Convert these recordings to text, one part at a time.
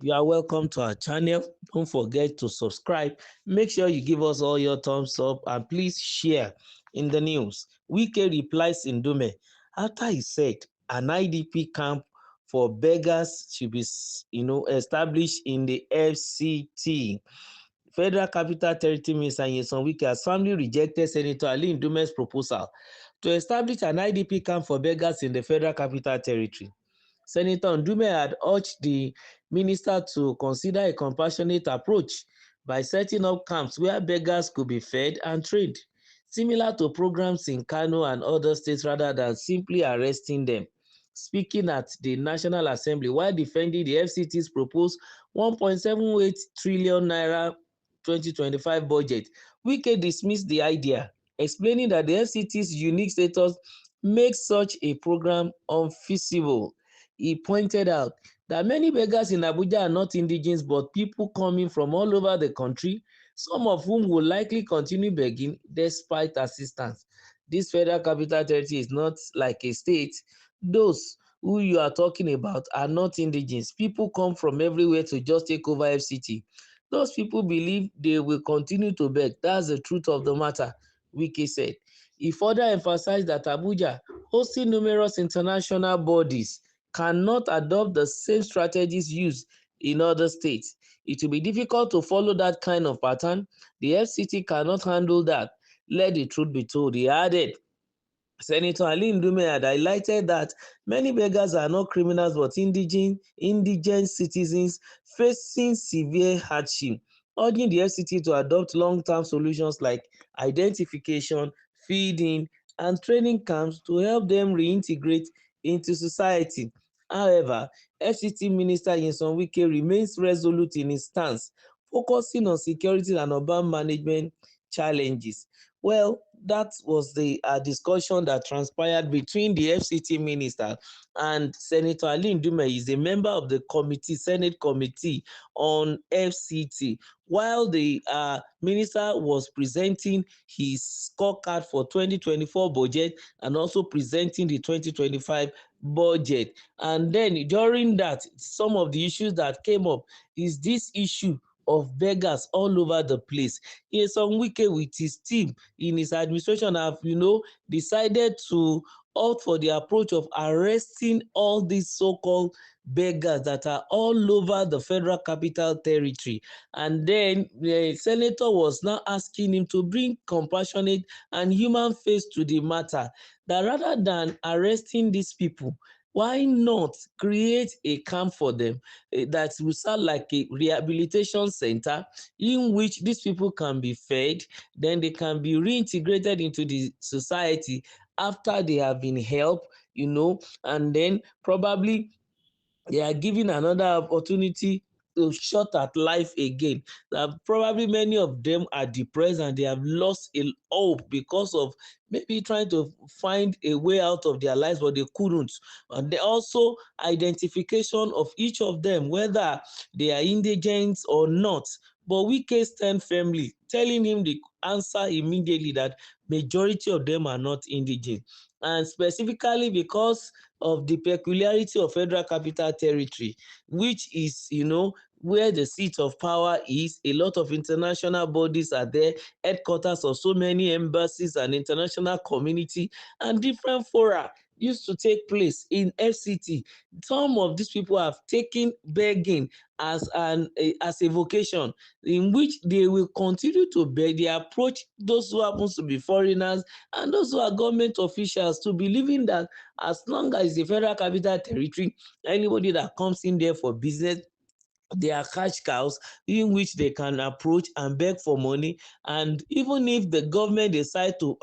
You are welcome to our channel. Don't forget to subscribe. Make sure you give us all your thumbs up and please share. In the news, Wike replies in Ndume after he said an IDP camp for beggars should be established in the FCT. Federal Capital Territory Minister Nyesom Wike has firmly rejected Senator Ali Ndume's proposal to establish an IDP camp for beggars in the Federal Capital Territory. Senator Ndume had urged the minister to consider a compassionate approach by setting up camps where beggars could be fed and trained, similar to programs in Kano and other states rather than simply arresting them. Speaking at the National Assembly while defending the FCT's proposed 1.78 trillion naira 2025 budget, Wike dismissed the idea, explaining that the FCT's unique status makes such a program unfeasible. He pointed out that many beggars in Abuja are not indigenous but people coming from all over the country, some of whom will likely continue begging despite assistance. This Federal Capital Territory is not like a state. Those who you are talking about are not indigenous. People come from everywhere to just take over FCT. Those people believe they will continue to beg. That's the truth of the matter, Wike said. He further emphasized that Abuja, hosting numerous international bodies, cannot adopt the same strategies used in other states. It will be difficult to follow that kind of pattern. The FCT cannot handle that. Let the truth be told, he added. Senator Ali Ndume had highlighted that many beggars are not criminals but indigent citizens facing severe hardship, urging the FCT to adopt long-term solutions like identification, feeding, and training camps to help them reintegrate into society. However, FCT Minister Nyesom Wike remains resolute in his stance, focusing on security and urban management challenges. Well, that was the discussion that transpired between the FCT minister and Senator Ali Ndume. Is a member of the Senate committee on FCT. While the minister was presenting his scorecard for 2024 budget and also presenting the 2025 budget. And then during that, some of the issues that came up is this issue of beggars all over the place. Nyesom Wike with his team in his administration have, decided to opt for the approach of arresting all these so-called beggars that are all over the Federal Capital Territory. And then the senator was now asking him to bring compassionate and human face to the matter, that rather than arresting these people, why not create a camp for them that will sound like a rehabilitation center in which these people can be fed, then they can be reintegrated into the society after they have been helped, and then probably they are given another opportunity to shot at life again. That probably many of them are depressed and they have lost a hope because of maybe trying to find a way out of their lives, but they couldn't. And they also identification of each of them, whether they are indigent or not. But Wike stand firmly, telling him the answer immediately that majority of them are not indigent. And specifically because of the peculiarity of Federal Capital Territory, which is, where the seat of power is. A lot of international bodies are there, headquarters of so many embassies and international community and different fora used to take place in FCT. Some of these people have taken begging as a vocation in which they will continue to beg. They approach those who happen to be foreigners and those who are government officials to believing that as long as the Federal Capital Territory, anybody that comes in there for business, they are cash cows in which they can approach and beg for money. And even if the government decide to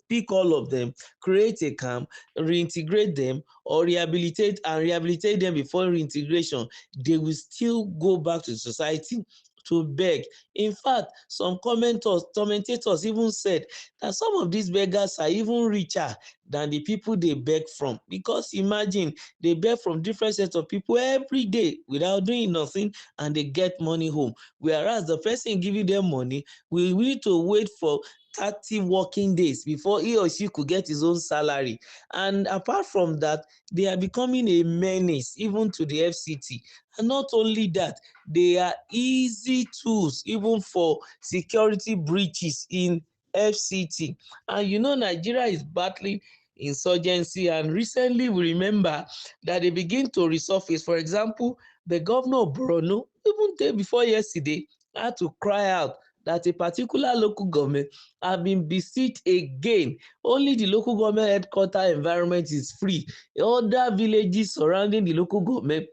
pick all of them, create a camp, reintegrate them, or rehabilitate them before reintegration, they will still go back to society to beg. In fact, some commentators even said that some of these beggars are even richer than the people they beg from. Because imagine, they beg from different sets of people every day without doing nothing and they get money home. Whereas the person giving them money will need to wait for 30 working days before he or she could get his own salary. And apart from that, they are becoming a menace even to the FCT. And not only that, they are easy tools even for security breaches in FCT. And Nigeria is battling insurgency, and recently we remember that they begin to resurface. For example, the governor of Borno, even day before yesterday, had to cry out that a particular local government have been besieged again. Only the local government headquarter environment is free. Other villages surrounding the local government,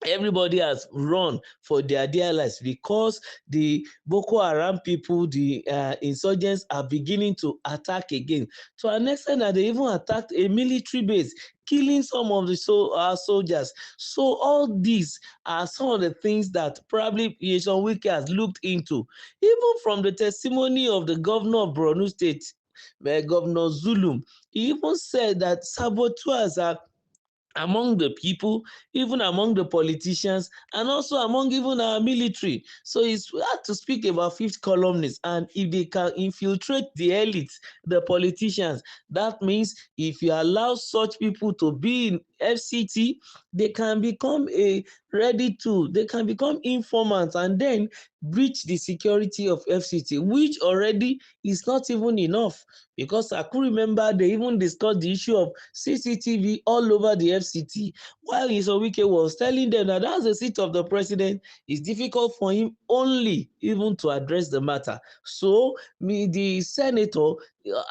everybody has run for their dear lives because the Boko Haram people, the insurgents, are beginning to attack again, to an extent that they even attacked a military base, killing some of the our soldiers. So all these are some of the things that probably Wike has looked into. Even from the testimony of the governor of Borno State, Governor Zulum, he even said that saboteurs are among the people, even among the politicians, and also among even our military. So it's hard to speak about fifth columnists. And if they can infiltrate the elites, the politicians, that means if you allow such people to be in FCT, they can become they can become informants and then breach the security of FCT, which already is not even enough. Because I could remember they even discussed the issue of CCTV all over the FCT, while Wike was telling them that as the seat of the president, it's difficult for him only even to address the matter. So the senator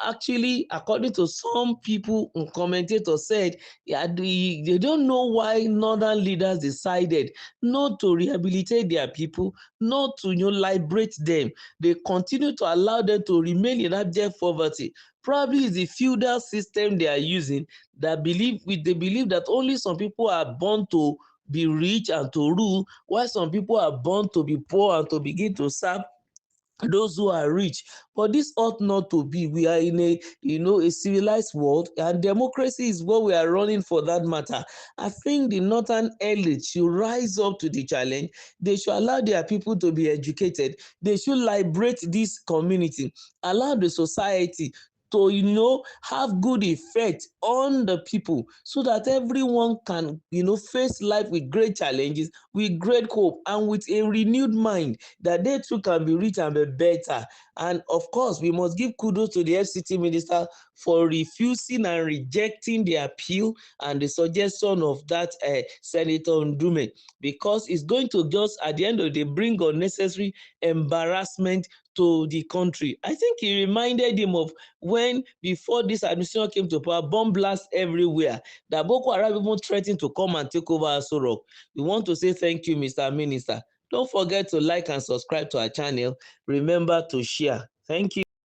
actually, according to some people and commentators, said they don't know why northern leaders decided not to rehabilitate their people, not to liberate them. They continue to allow them to remain in abject poverty. Probably it's the feudal system they are using, that they believe that only some people are born to be rich and to rule, while some people are born to be poor and to begin to serve those who are rich. But this ought not to be. We are in a civilized world, and democracy is what we are running for, that matter. I think the northern elite should rise up to the challenge. They should allow their people to be educated. They should liberate this community, allow the society to have good effect on the people, so that everyone can face life with great challenges, with great hope, and with a renewed mind, that they too can be rich and be better. And of course, we must give kudos to the FCT minister for refusing and rejecting the appeal and the suggestion of that Senator Ndume, because it's going to just, at the end of the day, bring unnecessary embarrassment to the country. I think he reminded him of when, before this administration came to power, bomb blast everywhere, that Boko Haram even threatened to come and take over Aso Rock. We want to say thank you, Mr. Minister. Don't forget to like and subscribe to our channel. Remember to share. Thank you.